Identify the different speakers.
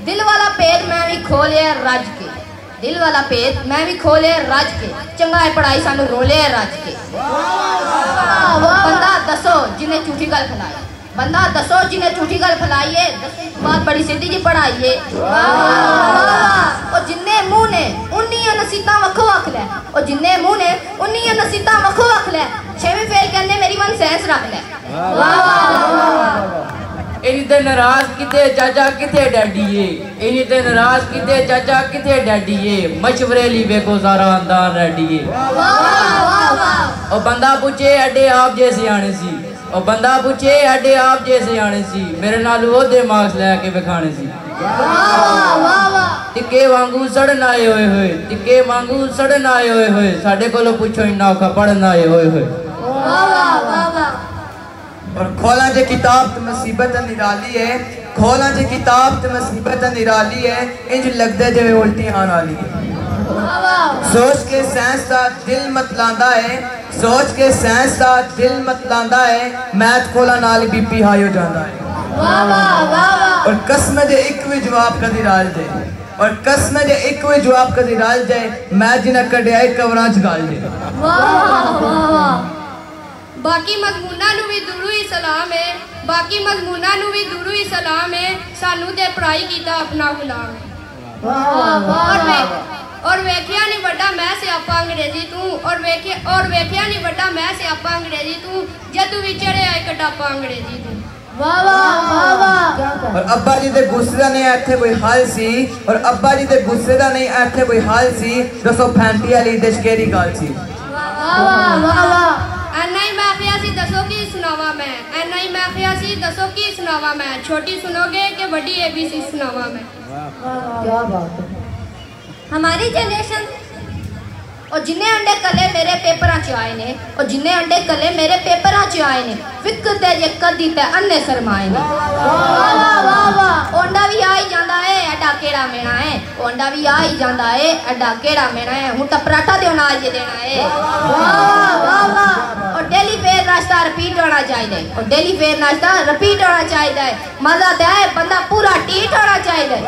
Speaker 1: दिल वाला भेद मैं भी खोलिया रज के, दिल वाला भेद मैं भी खोलिया रज के, चंगा है पढ़ाई सानू रोलिया रज के। बंदा दसो जिन्हें झूठी गल फैलाई, बंदा दसो जिन्हें झूठी गल फैलाई है, बात बड़ी सीधी जी पढ़ाई है। और जिन्ने मुंह ने उन्नियां नसीहतां वक्खो वक्ख लै, और जिन्ने मुंह ने उन्नियां नसीहतां वक्खो वक्ख लै, छेवीं फेल कहंदे मेरी मन सेंस रख लै।
Speaker 2: इन्हीं ते नाराज किते चाचा किते डैडी है, इन्हीं ते नाराज किते चाचा किते डैडी है, मशवरे ली वेखो सारा अंदान रेडी है। और बंदा पूछे अड्डे आप जैसे आने सी, और बंदा पूछे अड्डे आप जैसे आने सी, मेरे नाल ओदे मार्क्स लैके विखाने सी। टिक्के वांगू सड़न आए होए होए, टिक्के वांगू सड़न आए होए होए, साडे कोलों पुछो इन्ना औखा पढ़न आए होए होए।
Speaker 3: और खोला जे किताब तो मुसीबत निराली है, खोला जे किताब तो मुसीबत निराली है, इंज लगदा जिवें उल्टी आन वाली है। सोच के साइंस दा दिल मत लांदा है, सोच के साइंस दा दिल मत लांदा है, मैथ खोला नाल बीपी हाई हो जांदा है। और कसम जे एक भी जवाब कदी राल जाए, और कसम जे एक भी जवाब कदी राल जाए, मैथ जिन्हें कढ़िया कवरां च गाल जाए।
Speaker 4: बाकी मजमूना नू भी दूरू ही सलाम है, बाकी मजमूना नू भी दूरू ही सलाम है, सानू ते पढ़ाई कीता अपना गुलाम है। और वेखिया नहीं बड़ा मैं सियापा अंग्रेजी तू, और वेखिया नहीं बड़ा मैं सियापा अंग्रेजी तू, जदू विचरे आए कटापा अंग्रेजी तू।
Speaker 3: और अब्बा जी दे गुस्से दा नहीं इत्थे कोई हाल सी, और अब्बा जी दे गुस्से दा नहीं इत्थे कोई हाल सी, दसो फैंटी वाली दशकेरी गाल सी।
Speaker 4: एना ही मैं आखिया सी दसो की सुनावा मैं, एना ही मैं आखिया सी दसो की सुनावा मैं, छोटी सुनोगे कि बड़ी ABC सुनावा मैं।
Speaker 1: क्या बात है। हमारी जनरेशन और जिन्ने अंडे कले मेरे पेपरां च आए ने, और जिन्ने अंडे कले मेरे पेपरां च आए ने, विकते जे कदी ते अन्ने सरमाए ने। ओंडा भी आ ही जांदा है अड्डा केड़ा मेना है, ओंडा भी आ ही जांदा है अड्डा केड़ा मेना है, हुण तां पराठा ते अनाज जे देना है। और डेली फेयर नाश्ता रिपीट होना चाहिए, और डेली फेयर नाश्ता रिपीट होना चाहिए, मजा ते है बंदा पूरा टीट होना चाहिए।